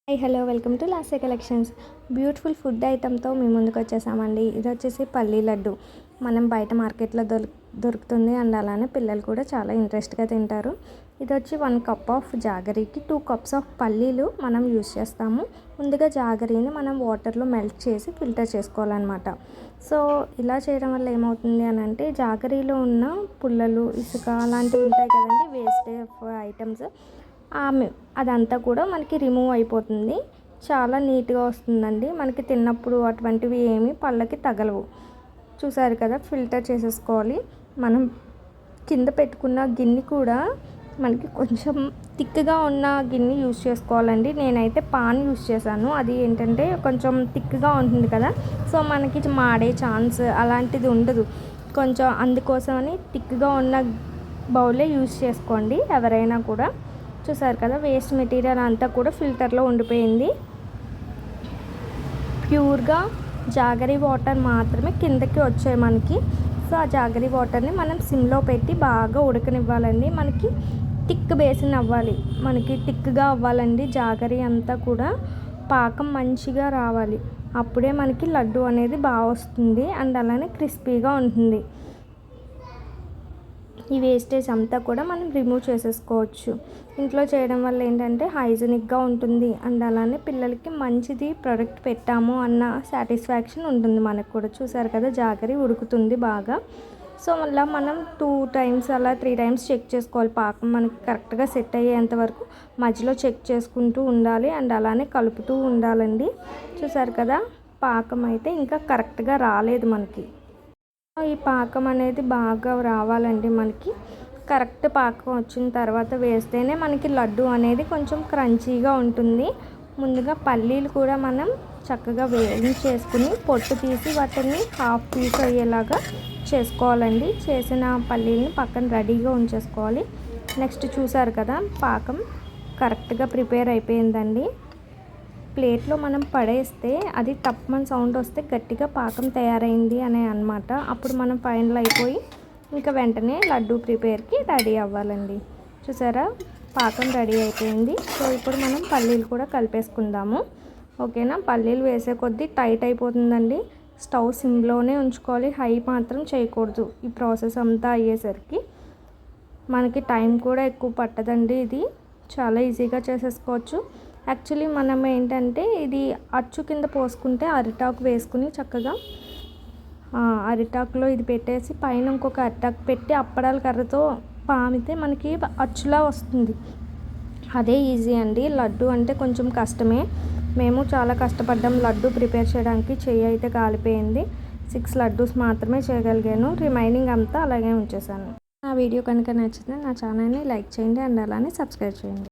Hi hello welcome to Lasya collections. Beautiful food ఐటమ్తో మీ ముందుకు వచ్చేసామండి. ఇది వచ్చేసి పల్లీ లడ్డు. మనం బయట మార్కెట్లో దొరుకుతుంది అండ్ అలానే పిల్లలు కూడా చాలా ఇంట్రెస్ట్గా తింటారు. ఇది వచ్చి 1 కప్ ఆఫ్ జాగరీకి 2 కప్స్ ఆఫ్ పల్లీలు మనం యూస్ చేస్తాము. ముందుగా జాగరీని మనం వాటర్లో మెల్ట్ చేసి ఫిల్టర్ చేసుకోవాలన్నమాట. సో ఇలా చేయడం వల్ల ఏమవుతుంది అని అంటే జాగరీలో ఉన్న పుల్లలు, ఇసుక అలాంటివి ఉంటాయి కదండి, వేస్ట్ ఐటమ్స్, అదంతా కూడా మనకి రిమూవ్ అయిపోతుంది. చాలా నీట్గా వస్తుందండి. మనకి తిన్నప్పుడు అటువంటివి ఏమి పళ్ళకి తగలవు. చూసారు కదా, ఫిల్టర్ చేసేసుకోవాలి. మనం కింద పెట్టుకున్న గిన్నె కూడా మనకి కొంచెం థిక్గా ఉన్న గిన్నె యూస్ చేసుకోవాలండి. నేనైతే పాన్ యూస్ చేశాను. అది ఏంటంటే కొంచెం థిక్గా ఉంటుంది కదా, సో మనకి మాడే ఛాన్స్ అలాంటిది ఉండదు. కొంచెం అందుకోసమని థిక్గా ఉన్న బౌలే యూస్ చేసుకోండి ఎవరైనా కూడా. చూసారు కదా, వేస్ట్ మెటీరియల్ అంతా కూడా ఫిల్టర్లో ఉండిపోయింది. ప్యూర్గా జాగరీ వాటర్ మాత్రమే కిందకి వచ్చాయి మనకి. సో ఆ జాగరీ వాటర్ని మనం సిమ్లో పెట్టి బాగా ఉడకనివ్వాలండి. మనకి థిక్ బేసిన్ అవ్వాలి, మనకి థిక్గా అవ్వాలండి. జాగరీ అంతా కూడా పాకం మంచిగా రావాలి. అప్పుడే మనకి లడ్డు అనేది బాగా వస్తుంది అండ్ అలానే క్రిస్పీగా ఉంటుంది. ఈ వేస్టేజ్ అంతా కూడా మనం రిమూవ్ చేసేసుకోవచ్చు. ఇంట్లో చేయడం వల్ల ఏంటంటే హైజీనిక్గా ఉంటుంది అండ్ అలానే పిల్లలకి మంచిది ప్రోడక్ట్ పెట్టాము అన్న సాటిస్ఫాక్షన్ ఉంటుంది మనకు కూడా. చూసారు కదా, జాగరీ ఉడుకుతుంది బాగా. సో మళ్ళీ మనం 2 టైమ్స్ అలా 3 టైమ్స్ చెక్ చేసుకోవాలి. పాకం మనకి కరెక్ట్గా సెట్ అయ్యేంత వరకు మధ్యలో చెక్ చేసుకుంటూ ఉండాలి అండ్ అలానే కలుపుతూ ఉండాలండి. చూసారు కదా, పాకం అయితే ఇంకా కరెక్ట్గా రాలేదు మనకి. ఈ పాకం అనేది బాగా రావాలండి. మనకి కరెక్ట్ పాకం వచ్చిన తర్వాత వేస్తేనే మనకి లడ్డు అనేది కొంచెం క్రంచీగా ఉంటుంది. ముందుగా పల్లీలు కూడా మనం చక్కగా వేయించేసుకుని పొట్టు తీసి వాటిని హాఫ్ పీస్ అయ్యేలాగా చేసుకోవాలండి. చేసిన పల్లీలని పక్కన రెడీగా ఉంచేసుకోవాలి. నెక్స్ట్ చూసారు కదా, పాకం కరెక్ట్గా ప్రిపేర్ అయిపోయిందండి. ప్లేట్లో మనం పడేస్తే అది టప్మని సౌండ్ వస్తే గట్టిగా పాకం తయారైంది అనే అనమాట. అప్పుడు మనం ఫైనల్ అయిపోయి ఇంకా వెంటనే లడ్డు ప్రిపేర్కి రెడీ అవ్వాలండి. చూసారా, పాకం రెడీ అయిపోయింది. సో ఇప్పుడు మనం పల్లీలు కూడా కలిపేసుకుందాము. ఓకేనా, పల్లీలు వేసే కొద్దీ టైట్ అయిపోతుందండి. స్టవ్ సిమ్లోనే ఉంచుకోవాలి, హై మాత్రం చేయకూడదు. ఈ ప్రాసెస్ అంతా అయ్యేసరికి మనకి టైం కూడా ఎక్కువ పట్టదండి. ఇది చాలా ఈజీగా చేసేసుకోవచ్చు. యాక్చువల్లీ మనం ఏంటంటే ఇది అచ్చు కింద పోసుకుంటే అరిటాకు వేసుకుని చక్కగా అరిటాకులో ఇది పెట్టేసి పైన ఇంకొక అరిటాకు పెట్టి అప్పడాల కర్రతో పామితే మనకి అచ్చులా వస్తుంది. అదే ఈజీ అండి. లడ్డు అంటే కొంచెం కష్టమే. మేము చాలా కష్టపడ్డాం లడ్డు ప్రిపేర్ చేయడానికి. చెయ్యి అయితే కాలిపోయింది. 6 లడ్డూస్ మాత్రమే చేయగలిగాను, రిమైనింగ్ అంతా అలాగే ఉంచేసాను. నా వీడియో కనుక నచ్చితే నా ఛానల్ని లైక్ చేయండి అండ్ అలానే సబ్స్క్రైబ్ చేయండి.